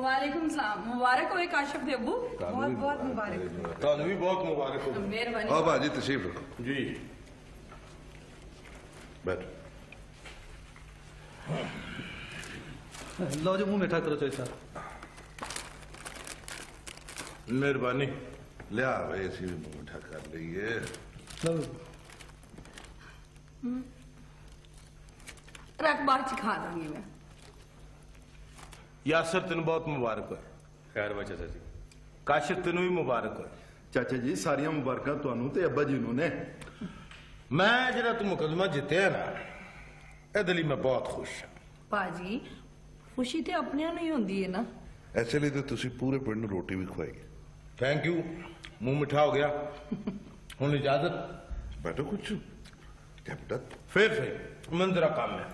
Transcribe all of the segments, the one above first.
वालेकुम सलाम। मुबारक हो काशिफ दे अब्बू। बहुत बहुत मुबारक। तुहानू भी बहुत मुबारक हो। मेहरबानी। हाँ भाजी तशरीफ रखो जी। बैठो। लो जो मुंह मीठा करो चाचा। मेहरबानी। लिया भाई ऐसी भी मुंह मीठा कर लीजिए। रख बाहर च खा दूंगी मैं। यासर तेन बहुत मुबारक हो। खैर वा चाचा जी। काशिफ तेन भी मुबारक हो। चाचा जी सारिया मुबारक तुहानू ते अब्बा जी ने। मैं जरा तू मुकदमा जितया ना ए लिए मैं बहुत खुश हाँ। पाजी खुशी तो अपने नहीं होती है ना। ऐसे लिए तो तुसी पूरे पिंड नूं रोटी भी खवाई। Thank you. मुंह मिठा हो गया। हुण इजाजत। बैठो कुछ फिर सही मैं जरा काम है।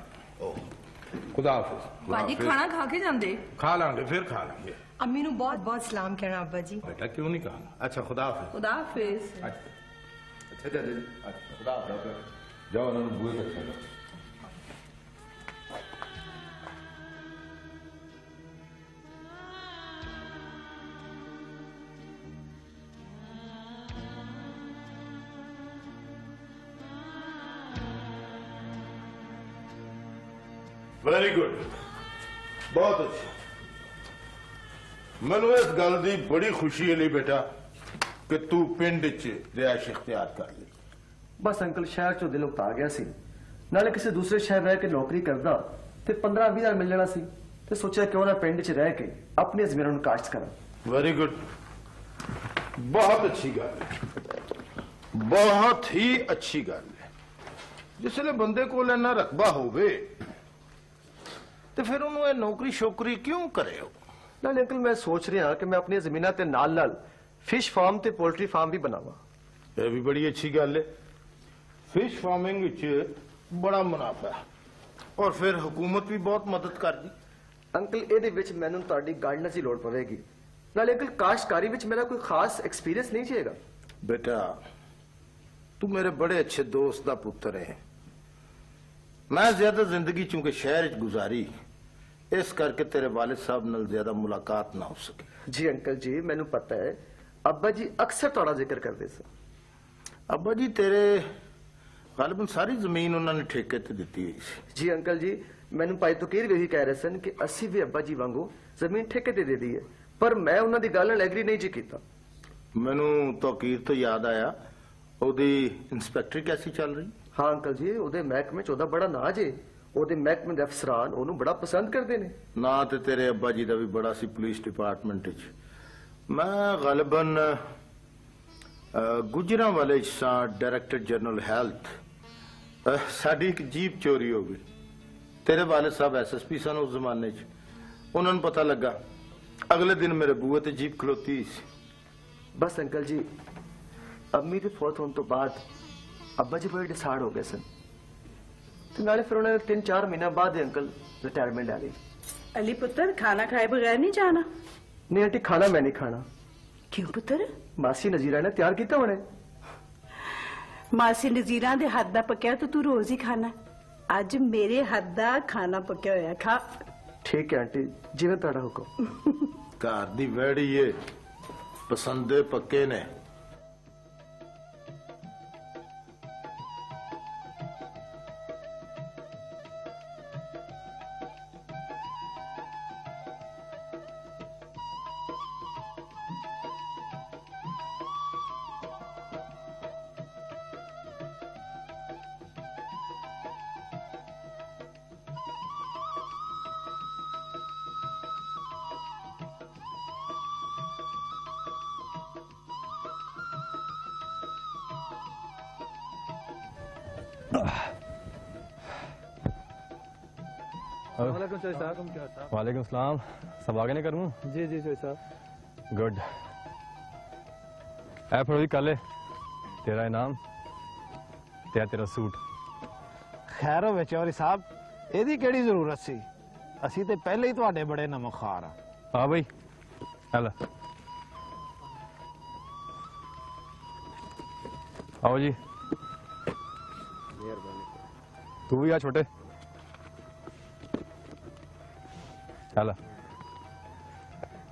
खुदा हाफिज। पाजी खाना खा के जाते। खा लांगे फिर खा लांगे। अम्मी नू बहुत बहुत सलाम कहना अब्बा जी। बेटा क्यों नहीं कहा। अच्छा खुदा हाफिज। खुदा हाफिज। अच्छा चाचा जी। अच्छा खुदा हाफिज। जाओ उन्होंने बुए तक चलो। Very good. बहुत अच्छा। मैनू इस गल की बड़ी खुशी है बेटा कि तू पिंड च रिहायश इख्तियार कर ली। बस अंकल शहर चो दिल उता गया सी। नाले किसी दूसरे शहर रह के नौकरी करदा ते 15-20 हज़ार मिल जाना सी ते सोचा क्यों ना पिंड च रह के अपनी जमीनों काश्त करा। Very good. बहुत अच्छी गल है। बहुत ही अच्छी गल है। जिसले बंदे को इन्ना रकबा होवे तो फिर उन्होंने नौकरी शोकरी क्यों करे हो। नाले अंकल मैं सोच रहा कि मैं अपनी जमीना ते नाल नाल फिश फार्म ते पोल्ट्री फार्म भी बनावा। यह भी बड़ी अच्छी गल है। फिश फार्मिंग बड़ा मुनाफा है और फिर हुकूमत भी बहुत मदद कर दी। अंकल ਇਹਦੇ ਵਿੱਚ ਮੈਨੂੰ ਤੁਹਾਡੀ ਗਾਈਡੈਂਸ ਦੀ ਲੋੜ ਪਵੇਗੀ। ਨਾਲੇ ਅੰਕਲ ਕਾਸ਼ਤਕਾਰੀ ਵਿੱਚ ਮੇਰਾ ਕੋਈ ਖਾਸ ਐਕਸਪੀਰੀਅੰਸ नहीं चाहिएगा। बेटा तू मेरे बड़े अच्छे दोस्त का पुत्र है। मैं ज्यादा जिंदगी चूंकि शहर च गुजारी इस करके तेरे वालिद साहब नाल ज्यादा मुलाकात ना हो सकी। जी अंकल जी मैनू पता है अब्बा जी अक्सर थोड़ा जिक्र करते सन। अब्बा जी तेरे गालिबन सारी जमीन उन्होंने ठेके ते दी हुई सी। जी अंकल जी मैनू भाई तकीर भी यही कह रहे सन कि असी भी अब्बा जी वांगू जमीन ठेके ते दे दी है पर मैं उन्होंने गल नाल एग्री नहीं जी कीता। मैनू तकीर तो याद आया ओदी इंस्पैक्टरी कैसी चल रही। हाँ अंकल जी ओदे महकमे च ओदा बड़ा नाज है। ओदे महकमे दे अफसरान ओनू बड़ा पसंद करते ने। ना ते तेरे अब्बा जी का भी बड़ा सी पुलिस डिपार्टमेंट च। मैं गालिबन गुजरांवाले सा डायरेक्टर जनरल हेल्थ साडी एक जीप चोरी हो गई। तेरे वालिद साहब SSP सन उस जमाने च। उन्होंने पता लगा अगले दिन मेरे बुए ते जीप खलोती सी। बस अंकल जी अम्मी के फौत होने तो बाद अब्बा जी बड़े डिसाइड हो गए सन तो नाले फिर उन्होंने 3-4 महीना बाद ही अंकल रिटायरमेंट ले ली। अली पुत्र खाना खाए बगैर नहीं जाना। नहीं आंटी खाना मैं नहीं खाना। क्यों पुत्र। मासी नजीरा ने तैयार किया होने। मासी नजीरा दे हाथ दा पक्या तो तू रोज ही खाना। अज मेरे हाथ दा खाना पक्या होया खा। ठीक है आंटी जिवें तुहाडा हुक्म। घर दी वैड़ी है पसंदे पक्के ने। वालेकुम सलाम। सब आगे नहीं करूँ? जी जी चौधरी साहब। गुड। ऐ फड़ो जी काले, तेरा इनाम ते तेरा सूट। खैर होवे चौधरी साहब, ਇਹਦੀ ਕਿਹੜੀ ਜ਼ਰੂਰਤ ਸੀ? ਅਸੀਂ ਤੇ ਪਹਿਲੇ ਹੀ ਤੁਹਾਡੇ ਬੜੇ ਨਮਖਾਰ ਆ। हाँ भाई हेलो, आओ जी। तू भी आ छोटे। हेलो,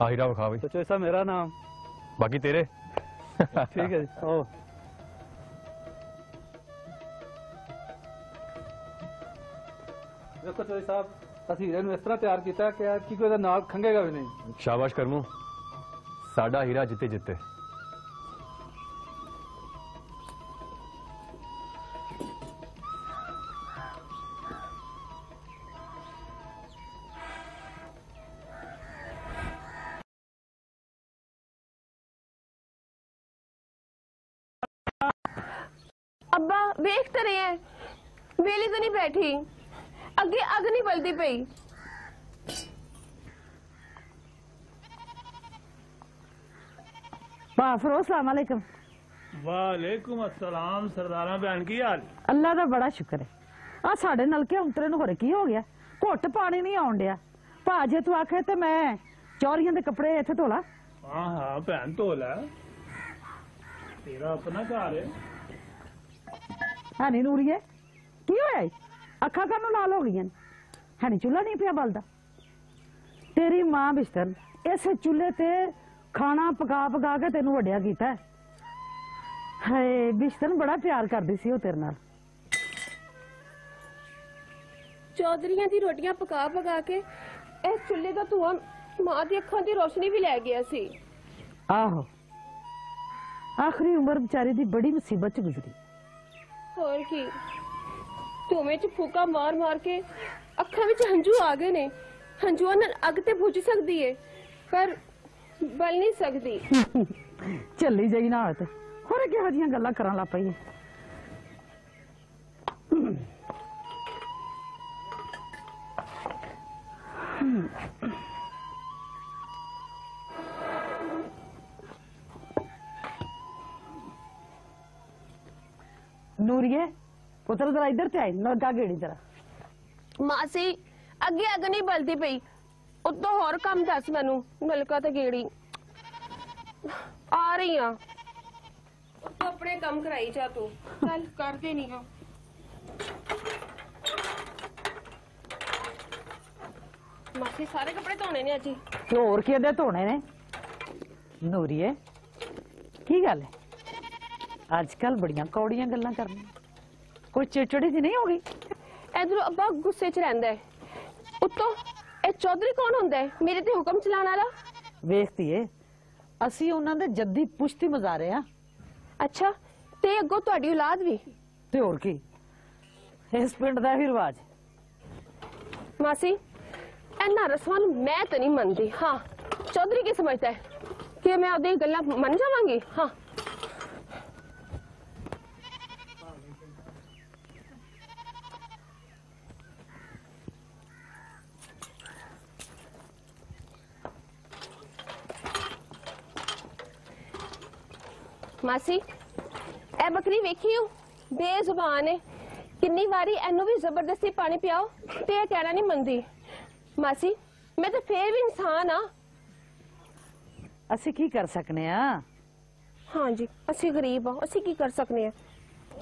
हीरा विखा भाई। तो चौधरी साहब मेरा नाम बाकी तेरे। ठीक है जी। ओ देखो चौधरी साहब, ਅਸੀਂ ਹੀਰੇ ਨੂੰ ਇਸ ਤਰ੍ਹਾਂ ਤਿਆਰ ਕੀਤਾ ਕਿ ਕੀ ਕੋਈ ਇਹਦਾ ਨਾਲ ਖੰਗੇਗਾ ਵੀ ਨਹੀਂ। शाबाश करमू, साडा हीरा जिते जिते। अब्बा वेख तो रहे हैं, वेली तो नहीं बैठी, अगे अग नहीं बलती पई। वाफरो अस्सलाम वालेकुम। वालेकुम अस्सलाम। सरदारा भैन की हाल? अल्लाह का बड़ा शुक्र है। आ साडे नलके उतरे नु होरे की हो गया, घुट पानी नहीं आउण डिया। भा जे तू आखे ते मैं चौरियां दे कपड़े इत्थे धोला। हाँ हाँ भैन धो लै, तेरा अपना घर है। है नी नूरीए, की होया? अखा कानू लाल हो गई है नी? चूल्हा नहीं पिया बलदा? तेरी मां बिस्तर इस चूल्हे ते खाना पका पका के तेनू वड्या कीता है। हाय बिस्तर बड़ा प्यार करदी सी ओ तेरे नाल। चौधरियां दी रोटियां पका पका के इस चुल्हे दा धुआं मां दी अखां दी रोशनी भी लै गया सी। आहो, आखिरी उम्र बेचारी दी बड़ी मुसीबत च गुजरी। और की धुएं च फूका मार मार के अखां विच हंझू आ गए ने। हंझूआं नाल अग ते बुझ सकदी है पर बल नहीं सकदी। चली जाई ना होत होरे किहो जिहियां गल्लां करन लग पई। नूरिए पुत्र जरा इधर ते आई, नलका गेड़ी जरा। मासी अगे अग नहीं बलती पई, उतो होर काम दस मैनू। नलका ते गेड़ी आ रही हां, उतो अपने काम कराई जा तू। चल कर दे नहीं हो। मासी सारे कपड़े धोने ने अजी। ते होर किहदे धोने ने? नूरिए की गल है? आजकल बड़ियां कौड़ियां गल्लां करनी, कोई चिड़चिड़ी जी नहीं हो गई? इधरों अब्बा गुस्से च रहिंदा है, उतो ए चौधरी कौन हुंदा है मेरे ते हुक्म चलाने वाला? वेखती है असी उन्हां दे जद्दी पुश्ती मजारे हां। अच्छा ते अगों तुहाडी औलाद भी? ते होर की, इस पिंड दा ही रिवाज। मासी इन्ना रस्मां नूं मैं तो नहीं मनदी। हाँ चौधरी की समझदा है कि मैं ओदी गल्लां मन जावांगी? हाँ मासी ए बकरी वेखी हो, बेजुबान है। किन्नी वारी एनू भी जबरदस्ती पानी पियाओ ते ए कहना नहीं मनदी। मासी मैं तो फिर भी इंसान हाँ। असी की कर सकने आ? हाँ जी असी गरीब हाँ, असी की कर सकने हैं?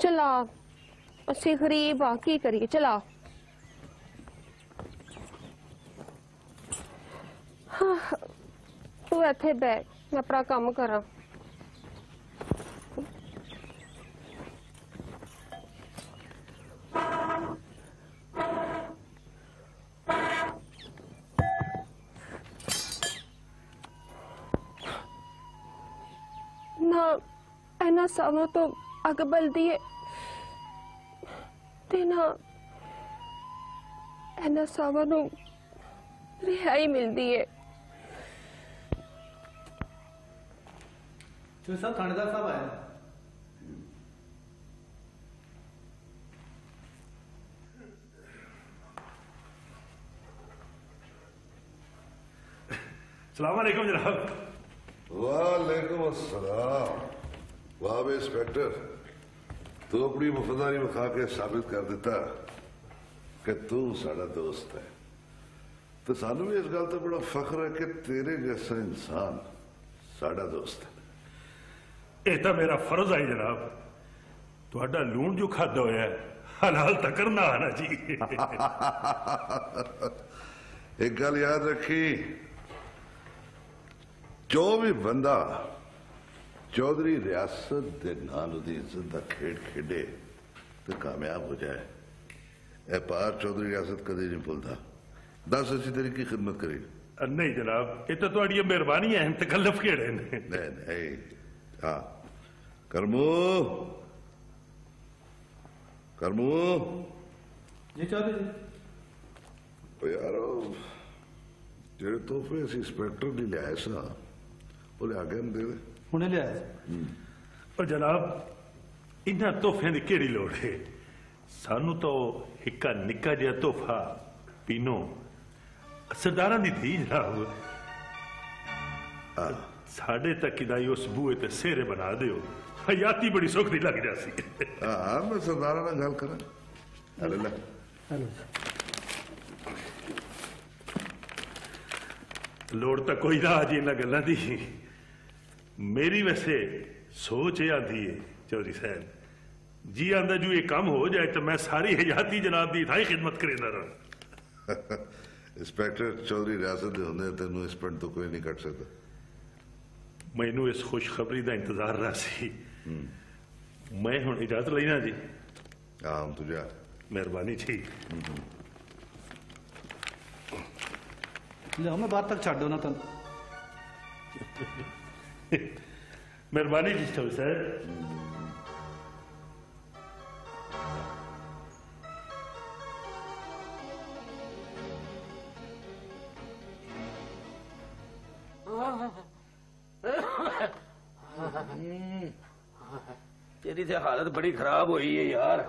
चला असी गरीब हाँ, की करिए? चला हाँ, तू इत्थे बैठ, मैं अपना काम करा। ना एना सावा तो अग बलदी है ते ना एना सावा नू रिहाई मिलदी है। चौधरी साहब थानेदार साहब आए। सलाम अलैकुम जनाब। वालेकुम अस्सलाम। वाह बे इंस्पेक्टर, तू अपनी वफादारी विखा के साबित कर दिता कि तू साडा दोस्त है। तो सानू भी इस गल तो बड़ा फख्र है कि तेरे जैसा इंसान साडा दोस्त है। यह तो मेरा फर्ज है जनाब। तुहाडा लूण जो खादा होया है हलाल तकर ना आना जी। एक गल याद रखी, जो भी बंदा चौधरी रियासत दे नाल उहदी इज्जत दा खेड खेडे तो कामयाब हो जाए। ए पार चौधरी रियासत कदे नहीं भूलता। दस असी तेरी की खिदमत करी? नहीं जनाब, ये तो तुहाडी मेहरबानी है, तकल्लफ केड़े ने। नहीं हाँ करमू करमू जी चौधरी जी। ओ यार जेड़े तोहफे असी इंस्पेक्टर ने लियाए सा वो लिया के दे दे। हुणे लिया और जनाब इन्हां तोहफियां दी केड़ी लोड़ है? सानू तो इक्का निक्का जिहा तोहफा पीनो सरदारां दी थी जनाब। साढ़े तक किदाई उस बूहे ते सेरे बना दियो, हयाती बड़ी सौखी लग जासी। हाँ मैं सरदारा नाल गल करा। अरे ले लोड़ तो कोई ना आज इन्हां गल्लां दी। मेरी वैसे सोच यह आती है चौधरी साहब जी आंदा जो ये काम हो जाए तो मैं सारी हयाती जनाब की थाई खिदमत करेंदा रहा। इंस्पेक्टर चौधरी रियासत दे होंदे तेनू इस पिंड तो कोई नहीं कट सकता। मैनू इस खुशखबरी का इंतजार रहा सी। मैं हुण इजाजत लेना जी। हाँ तुझा मेहरबानी जी। लिया मैं बात तक छाड़ दो ना तुम। मेहरबानी जी चौधरी साहब। तेरी तो हालत बड़ी खराब हुई है यार।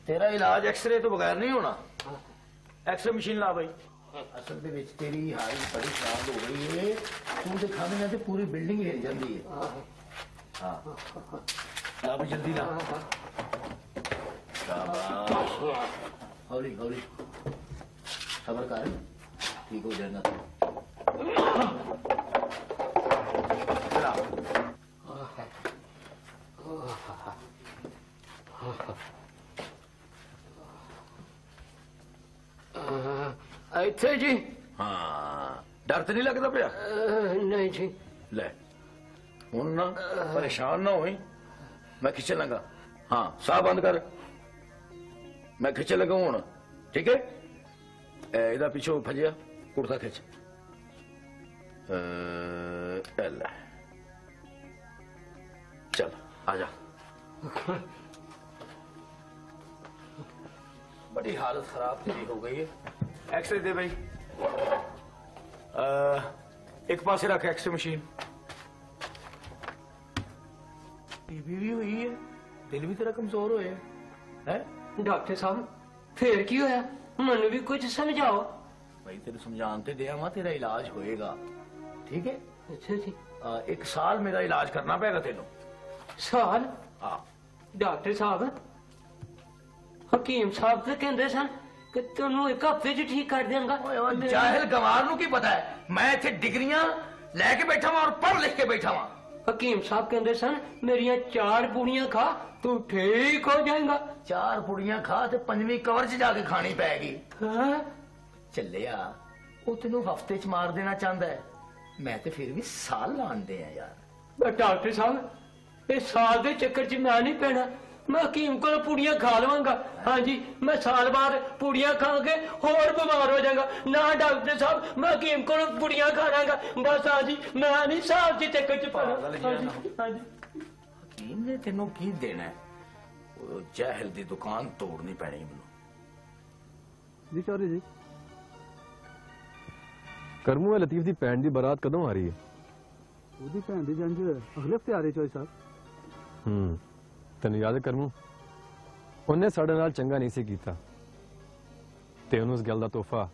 तेरा इलाज एक्सरे तो बगैर नहीं होना। एक्सरे मशीन ला भाई। असल दे विच तेरी हालत बड़ी खराब हो गई है। तू ते खाने ते पूरी बिल्डिंग हिल जाती है। हाँ ला भाई जल्दी ला। शाबाश हौली हौली सबर कर, ठीक हो जाएगा। चला इत्थे जी। हाँ डर तो नहीं लगता पिया? नहीं जी। ले हुण ना परेशान ना होई, मैं खिंचन लगा। हाँ साह बंद कर, मैं खिंचन लगा हुण। ठीक है इहदा पिछों भजिया कुर्ता खिंच। ले चल आजा। बड़ी हालत खराब तेरी हो गई है। एक्सरे दे भाई। एक पासे रख एक्सरे मशीन। टीबी भी हुई है, दिल भी तेरा कमजोर होया है। डॉक्टर साहब फिर की होया? मन भी कुछ समझाओ। भाई तेरे समझाते दिया वहां, तेरा इलाज होएगा ठीक है। अच्छा जी। 1 साल मेरा इलाज करना पेगा तेनों। साल? हाँ डॉक्टर साहब हकीम साहब तो कहते सन कि तुम 1 हफ्ते च ठीक कर देंगा। जाहिल गंवार नूं की पता है, मैं इत्थे डिग्रियां लैके बैठा हुआ और पढ़ लिख के बैठा हुआ। हकीम साहब कहते सन मेरिया 4 पुड़ियां खा तू ठीक हो जाएगा। 4 पुड़ियां खा तो 5वीं कवर च जाके खानी पैगी। ਚੱਲਿਆ ਉਹ ਤੈਨੂੰ ਹਫਤੇ ਚ ਮਾਰ ਦੇਣਾ ਚਾਹੁੰਦਾ ਹੈ। ਮੈਂ ਤੇ ਫਿਰ ਵੀ ਸਾਲ ਲਾਉਂਦੇ ਆ ਯਾਰ। ਪਰ ਡਾਕਟਰ ਸਾਹਿਬ ਇਹ ਸਾਲ ਦੇ ਚੱਕਰ ਚ ਮੈਂ ਨਹੀਂ ਪੈਣਾ। मैं हकीम को पूड़ियां खा लवांगा। हाँ जी मैं साल बाद पूड़ियां खा के होर बीमार हो जाऊंगा। ना डॉक्टर साहब मैं हकीम को पूड़ियां खा लांगा बस। हाँ जी मैं नहीं साल के चक्कर च पैना। हकीम ने तेनों की देना है? जहल दी दुकान तोड़नी पैनी मैनू। जी चौधरी जी करमू लतीफ दी भैन दी बारात कदों आ रही है? ਉਹਦੀ ਭੈਣ ਦੀ ਜੰਜ ਅਗਲੇ ਹਫਤੇ ਆ ਰਹੀ ਚੋਈ ਸਾਹਿਬ। ਤੈਨੂੰ ਯਾਦ ਹੈ ਕਰਮੂ, ਉਹਨੇ ਸਾਡੇ ਨਾਲ ਚੰਗਾ ਨਹੀਂ ਸੀ ਕੀਤਾ ਤੇ ਉਹਨੂੰ ਇਸ ਗੱਲ ਦਾ ਤੋਹਫਾ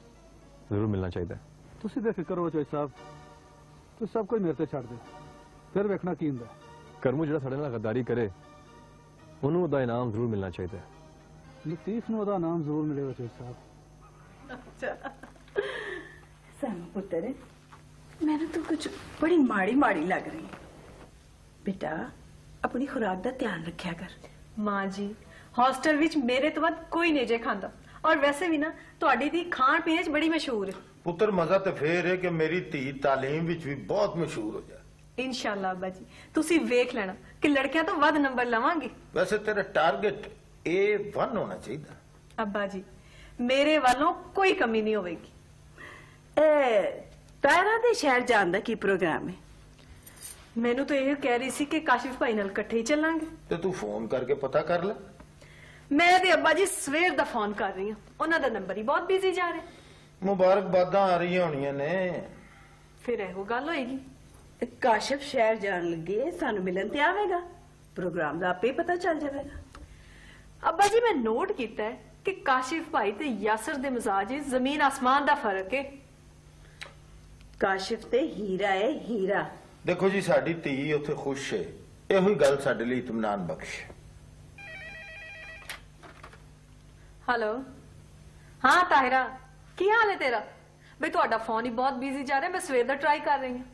ਜ਼ਰੂਰ ਮਿਲਣਾ ਚਾਹੀਦਾ। ਤੁਸੀਂ ਬੇਫਿਕਰ ਹੋ ਚੋਈ ਸਾਹਿਬ, ਤੁਸੀਂ ਸਭ ਕੁਝ ਮੇਰੇ ਤੇ ਛੱਡ ਦਿਓ, ਫਿਰ ਵੇਖਣਾ ਕੀ ਹੁੰਦਾ। ਕਰਮੂ ਜਿਹੜਾ ਸਾਡੇ ਨਾਲ ਗੱਦਾਰੀ ਕਰੇ ਉਹਨੂੰ ਉਹਦਾ ਇਨਾਮ ਜ਼ਰੂਰ ਮਿਲਣਾ ਚਾਹੀਦਾ ਹੈ। ਲਤੀਫ ਨੂੰ ਉਹਦਾ ਨਾਮ ਜ਼ਰੂਰ ਮਿਲੇਗਾ ਚੋਈ ਸਾਹਿਬ। अच्छा सानू पुत्र, मैंने तो कुछ बड़ी माड़ी माड़ी लग रही। बेटा अपनी खुराक का ध्यान रखा कर। मां जी हॉस्टल विच मेरे तो बाद कोई नहीं जे खांदा, और वैसे भी ना तुहाडी दी खाण पीण च बड़ी मशहूर है। पुत्र मजा तो फिर है कि मेरी धी तालीम विच भी बहुत मशहूर हो जाए। इंशाल्लाह अब्बा जी तुसी वेख लेना कि लड़कियां तो वध नंबर लवांगी। वैसे तेरा टारगेट A1 होना चाहिए। अब्बा जी मेरे वालों कोई कमी नहीं होगी। तारा दे शहर जान दा की प्रोग्राम है? मैनू तो यह कह रही सी कि काशिफ भाई नाल इकट्ठे ही चलांगे। तो तू फोन करके पता कर ले। मैं ते अब्बा जी सवेर दा फोन कर रही हूं, उन्हां दा नंबर ही बहुत बिजी जा रहा है। मुबारकबादां आ रही होनियां ने। फिर एहो गल होएगी। काशिफ शहर जान लगे सानू मिलन ते आवेगा, प्रोग्राम दा आपे ही पता चल जाएगा। अब्बा जी मैं नोट कीता है कि काशिफ भाई ते यासर दे मिजाज च जमीन आसमान दा फर्क है। काशिफ ते हीरा है हीरा। देखो जी साडी धी उत्थे खुश है, इहो ही गल साडे लई इत्मीनान बख्श। हेलो हाँ ताहिरा की हाल है तेरा? बई तुहाडा फोन ही बहुत बिजी जा रहा है, मैं सवेर दा ट्राई कर रही हूं।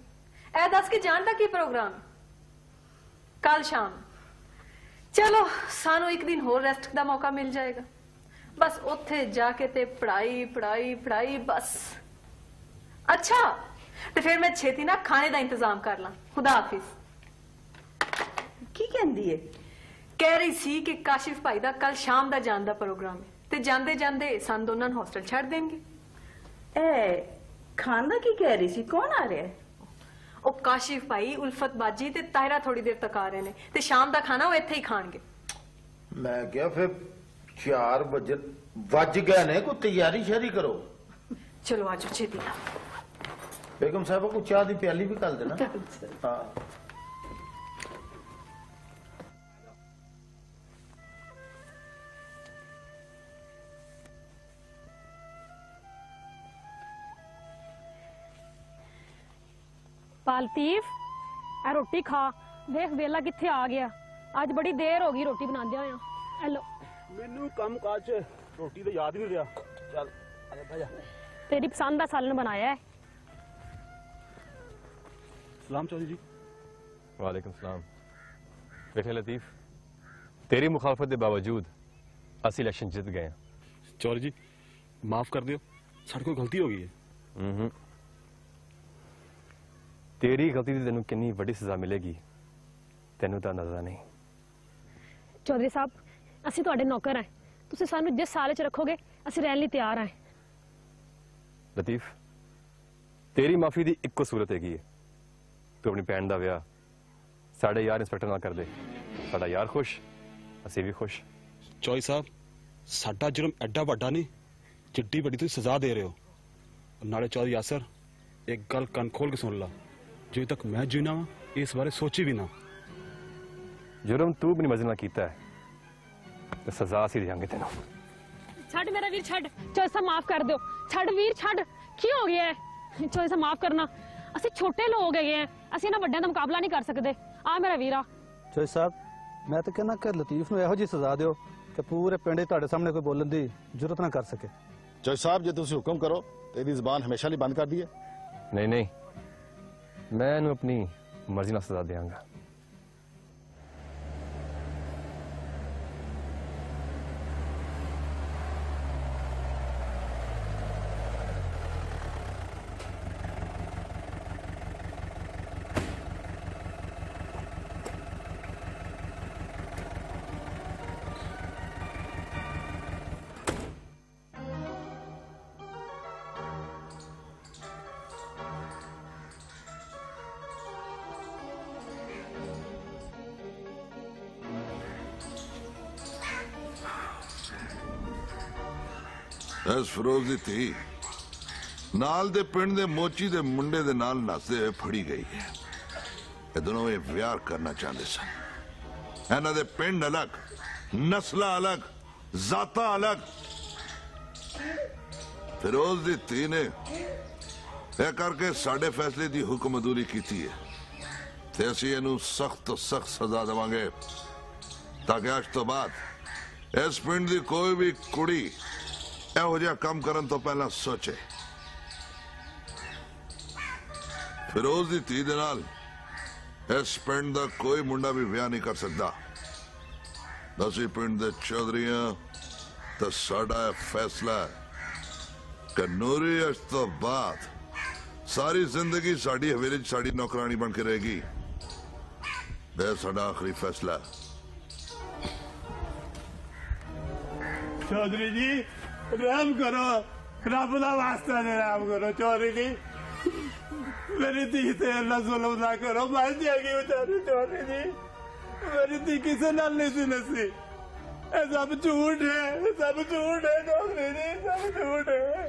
ए दस के जान दा की प्रोग्राम? कल शाम। चलो सानू एक दिन होर रेस्ट का मौका मिल जाएगा। बस उत्थे जाके ते पढ़ाई पढ़ाई पढ़ाई बस। अच्छा तो फिर मैं छेती ना खाने का इंतजाम कर ला। खुदा हाफिज। की कहंदी है? कह रही सी कि काशिफ भाई दा कल शाम दा जान दा प्रोग्राम है ते जांदे जांदे सन दोनों नूं हॉस्टल छड़ देंगे। खान दा की कह रही सी? कौन आ रहा है? ओ काशिफ भाई, उल्फत बाजी ते ताहिरा थोड़ी देर तक आ रहे ने ते शाम दा खाना वो इत्थे ही खाणगे। मैं क्या फिर 4 बजे वज गए ने, कोई तैयारी शरी करो। चलो आज छेती ना। बेगम साहब को चाह दी प्याली भी कर देना। हाँ पालतीफ ए रोटी खा, देख वेला किथे आ गया। आज बड़ी देर हो गई रोटी बनांदे होया। हेलो मैनू काम काज रोटी तो याद नहीं रहा। चल अरे भाई तेरी पसंद का सालन बनाया है। सलाम चौधरी जी। वालेकुम सलाम। बेटे लतीफ, तेरी मुखालफत के बावजूद असी इलेक्शन जित गए हैं। चौधरी जी माफ कर दियो, साढ़े कोई गलती हो गई है। तेरी गलती की तेन कितनी बड़ी सजा मिलेगी तेन तो अंदाजा नहीं। चौधरी साहब असी तुहाडे नौकर हैं, तुसीं सानू जिस साल च रखोगे असी रहने लिए तैयार हैं। लतीफ तेरी माफी की इक्को सूरत हैगी है, तू अपनी भैन का विआह साढ़े यार इंस्पैक्टर ना कर दे। साडा यार खुश, असी भी खुश। चौधरी साहब साडा जुर्म एडा वड्डा नहीं जिड्डी वड्डी तुसीं सजा दे रहे हो। नाले चौधरी यासर एक गल कन खोल के सुन ला, जो तक मैं जीना वा इस बारे सोची भी ना। जुर्म तू अपनी मर्जी नाल कीता है तो सजा असी देंगे तेन। छड़ मेरा वीर छड़, चौधरी साहब माफ कर दो। छड़ वीर छड़, की हो गया है? चौधरी साहब माफ करना, असी छोटे लोग हैं, असी इन्हां वड्डियां दा मुकाबला नहीं कर सकते। आ मेरा वीरा। चौधरी साहब मैं तो कहना कि लतीफ नूं इहो जी सजा दिओ कि पूरे पिंड तुहाडे सामने कोई बोलण दी जरूरत ना कर सके। चौधरी साहब जे तुसीं हुक्म करो तो इहदी ज़बान हमेशा लिए बंद कर दिए। नहीं नहीं, मैं इन्हूं अपनी मर्जी नाल सजा देंगा। ਐਸ ਫਰੋਜ਼ ਦੀ ਧੀ ਨਾਲ ਦੇ ਪਿੰਡ ਦੇ ਮੋਚੀ ਦੇ ਮੁੰਡੇ ਦੇ ਨਾਲ ਨੱਚਦੇ ਹੋਏ ਫੜੀ ਗਈ ਹੈ। ਇਹ ਦੋਨੋਂ ਇਹ ਵਿਆਹ ਕਰਨਾ ਚਾਹੁੰਦੇ ਸਨ। ਇਹਨਾਂ ਦੇ ਪਿੰਡ ਅਲੱਗ, ਨਸਲਾਂ ਅਲੱਗ, ਜ਼ਾਤਾਂ ਅਲੱਗ। ਫਿਰੋਜ਼ ਦੀ ਧੀ ਨੇ ਇਹ ਕਰਕੇ ਸਾਡੇ ਫੈਸਲੇ ਦੀ ਹੁਕਮਦੂਰੀ ਕੀਤੀ ਹੈ ਤੇ ਅਸੀਂ ਇਹਨੂੰ ਸਖਤ ਤੋਂ ਸਖਤ ਸਜ਼ਾ ਦੇਵਾਂਗੇ ਤਾਂ ਕਿ ਅੱਜ ਤੋਂ ਬਾਅਦ ਇਸ ਪਿੰਡ ਦੀ ਕੋਈ ਵੀ ਕੁੜੀ ਇਹੋ ਜਿਹਾ ਕੰਮ ਕਰਨ ਤੋਂ ਪਹਿਲਾਂ ਸੋਚੇ। ਫਿਰੋਜ਼ ਦੀ ਧੀ ਦੇ ਨਾਲ ਇਸ ਪਿੰਡ ਦਾ ਕੋਈ ਮੁੰਡਾ ਵੀ ਵਿਆਹ ਨਹੀਂ ਕਰ ਸਕਦਾ। ਅਸੀਂ ਪਿੰਡ ਦੇ ਚੌਧਰੀਆਂ ਤਾਂ ਸਾਡਾ ਇਹ ਫੈਸਲਾ ਹੈ ਕਿ ਨੂਰੀ ਅੱਜ ਤੋਂ ਬਾਅਦ ਸਾਰੀ ਜ਼ਿੰਦਗੀ ਸਾਡੀ ਹਵੇਲੀ 'ਚ ਸਾਡੀ ਨੌਕਰਾਨੀ ਬਣ ਕੇ ਰਹੇਗੀ। ਇਹ ਸਾਡਾ ਆਖਰੀ ਫੈਸਲਾ ਹੈ। चौधरी जी रहम करो, रब दा वास्ता ने रहम करो चौधरी जी, मेरी धी से अल्लाह जुल्म ना करो, मर जाएगी बेचारी चौधरी जी, मेरी धी किसी नाल नहीं सी नसी, ये सब झूठ है, सब झूठ है चौधरी जी, सब झूठ है।